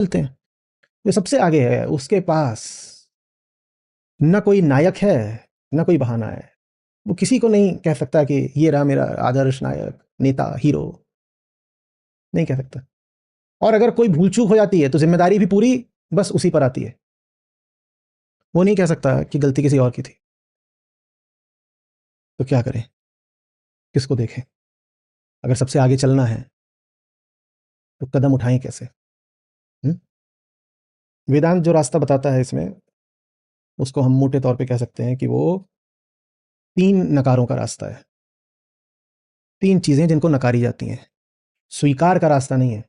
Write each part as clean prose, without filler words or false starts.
चलते हैं। जो सबसे आगे है उसके पास न कोई नायक है न कोई बहाना है। वो किसी को नहीं कह सकता कि ये रहा मेरा आदर्श नायक, नेता, हीरो, नहीं कह सकता। और अगर कोई भूल चूक हो जाती है तो जिम्मेदारी भी पूरी बस उसी पर आती है। वो नहीं कह सकता कि गलती किसी और की थी। तो क्या करें, किसको देखें? अगर सबसे आगे चलना है तो कदम उठाएं कैसे? हुँ? वेदांत जो रास्ता बताता है इसमें, उसको हम मोटे तौर पे कह सकते हैं कि वो 3 नकारों का रास्ता है। 3 चीज़ें जिनको नकारी जाती हैं। स्वीकार का रास्ता नहीं है,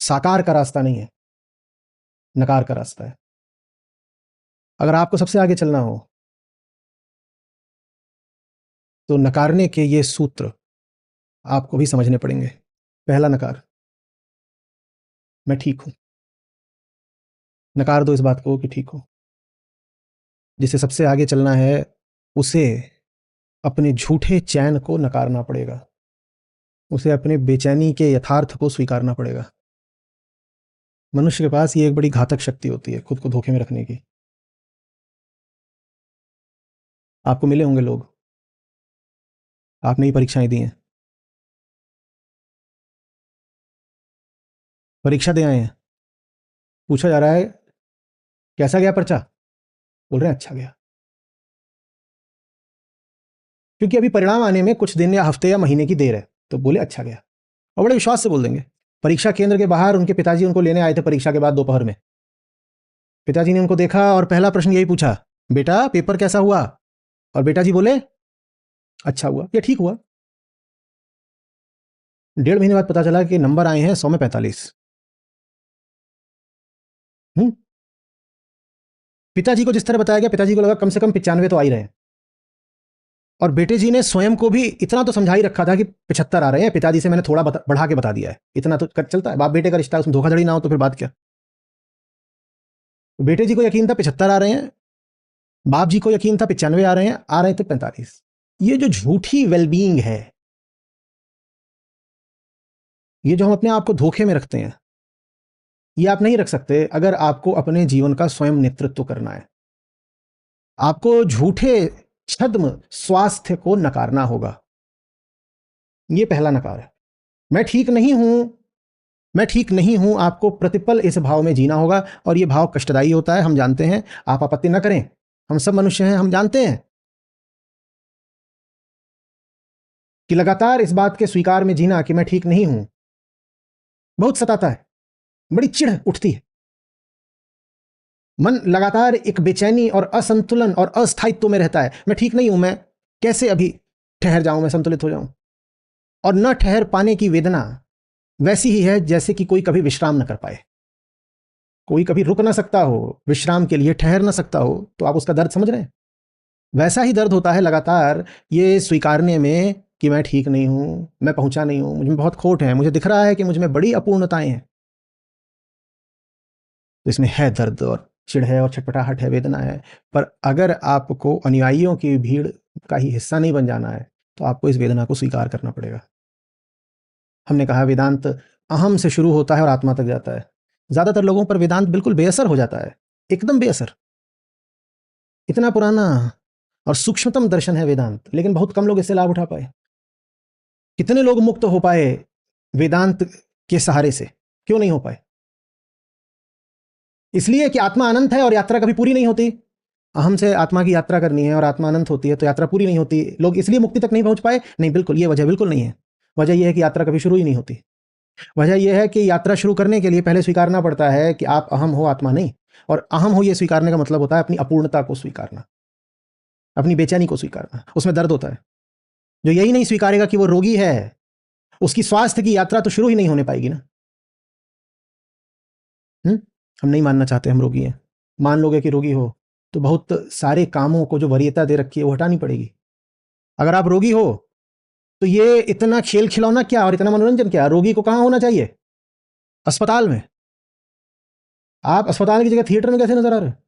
साकार का रास्ता नहीं है, नकार का रास्ता है। अगर आपको सबसे आगे चलना हो तो नकारने के ये सूत्र आपको भी समझने पड़ेंगे। पहला नकार, मैं ठीक हूँ। नकार दो इस बात को कि ठीक हो। जिसे सबसे आगे चलना है उसे अपने झूठे चैन को नकारना पड़ेगा। उसे अपने बेचैनी के यथार्थ को स्वीकारना पड़ेगा। मनुष्य के पास ये एक बड़ी घातक शक्ति होती है खुद को धोखे में रखने की। आपको मिले होंगे लोग, आपने ही परीक्षाएं दी हैं, परीक्षा दे आए हैं, पूछा जा रहा है कैसा गया पर्चा, बोल रहे हैं अच्छा गया, क्योंकि अभी परिणाम आने में कुछ दिन या हफ्ते या महीने की देर है, तो बोले अच्छा गया, और बड़े विश्वास से बोल देंगे। परीक्षा केंद्र के बाहर उनके पिताजी उनको लेने आए थे परीक्षा के बाद दोपहर में। पिताजी ने उनको देखा और पहला प्रश्न यही पूछा, बेटा पेपर कैसा हुआ? और बेटा जी बोले अच्छा हुआ या ठीक हुआ। 1.5 महीने बाद पता चला कि नंबर आए हैं 100 में 45। पिताजी को जिस तरह बताया गया, पिताजी को लगा कम से कम 95 तो आ ही रहे हैं। और बेटे जी ने स्वयं को भी इतना तो समझा ही रखा था कि 75 आ रहे हैं। पिताजी से मैंने थोड़ा बढ़ा के बता दिया है, इतना तो चलता है। बाप बेटे का रिश्ता, उसमें धोखाधड़ी ना हो तो फिर बात क्या। बेटे जी को यकीन था 75 आ रहे हैं, बाप जी को यकीन था 95 आ रहे थे 45। ये जो झूठी वेलबींग है, ये जो हम अपने आप को धोखे में रखते हैं, ये आप नहीं रख सकते अगर आपको अपने जीवन का स्वयं नेतृत्व करना है। आपको झूठे छद्म स्वास्थ्य को नकारना होगा। ये पहला नकार है। मैं ठीक नहीं हूं, मैं ठीक नहीं हूं, आपको प्रतिपल इस भाव में जीना होगा। और ये भाव कष्टदायी होता है, हम जानते हैं। आप आपत्ति न करें, हम सब मनुष्य हैं, हम जानते हैं कि लगातार इस बात के स्वीकार में जीना कि मैं ठीक नहीं हूं बहुत सताता है, बड़ी चिढ़ उठती है। मन लगातार एक बेचैनी और असंतुलन और अस्थायित्व में रहता है। मैं ठीक नहीं हूं, मैं कैसे अभी ठहर जाऊं, मैं संतुलित हो जाऊं। और न ठहर पाने की वेदना वैसी ही है जैसे कि कोई कभी विश्राम न कर पाए। कोई कभी रुक ना सकता हो विश्राम के लिए, ठहर ना सकता हो, तो आप उसका दर्द समझ रहे हैं। वैसा ही दर्द होता है लगातार ये स्वीकारने में कि मैं ठीक नहीं हूं, मैं पहुंचा नहीं हूं, मुझ में बहुत खोट है, मुझे दिख रहा है कि मुझ में बड़ी अपूर्णताएं हैं। तो इसमें है दर्द और चिढ़ है और छटपटाहट है, वेदना है। पर अगर आपको अनुयायियों की भीड़ का ही हिस्सा नहीं बन जाना है तो आपको इस वेदना को स्वीकार करना पड़ेगा। हमने कहा वेदांत अहम से शुरू होता है और आत्मा तक जाता है। ज्यादातर लोगों पर वेदांत बिल्कुल बेअसर हो जाता है, एकदम बेअसर। इतना पुराना और सूक्ष्मतम दर्शन है वेदांत, लेकिन बहुत कम लोग इससे लाभ उठा पाए। कितने लोग मुक्त हो पाए वेदांत के सहारे से? क्यों नहीं हो पाए? इसलिए कि आत्मा अनंत है और यात्रा कभी पूरी नहीं होती। अहम से आत्मा की यात्रा करनी है और आत्मा अनंत होती है तो यात्रा पूरी नहीं होती। लोग इसलिए मुक्ति तक नहीं पहुंच पाए? नहीं, बिल्कुल ये वजह बिल्कुल नहीं है। वजह यह है कि यात्रा कभी शुरू ही नहीं होती। वजह यह है कि यात्रा शुरू करने के लिए पहले स्वीकारना पड़ता है कि आप अहम हो, आत्मा नहीं। और अहम हो ये स्वीकारने का मतलब होता है अपनी अपूर्णता को स्वीकारना, अपनी बेचैनी को स्वीकारना। उसमें दर्द होता है। जो यही नहीं स्वीकारेगा कि वो रोगी है, उसकी स्वास्थ्य की यात्रा तो शुरू ही नहीं होने पाएगी ना। हम नहीं मानना चाहते हम रोगी हैं। मान लोगे कि रोगी हो तो बहुत सारे कामों को जो वरीयता दे रखी है वो हटानी पड़ेगी। अगर आप रोगी हो तो ये इतना खेल खिलौना क्या और इतना मनोरंजन क्या? रोगी को कहां होना चाहिए? अस्पताल में। आप अस्पताल की जगह थिएटर में कैसे नजर आ रहे हैं?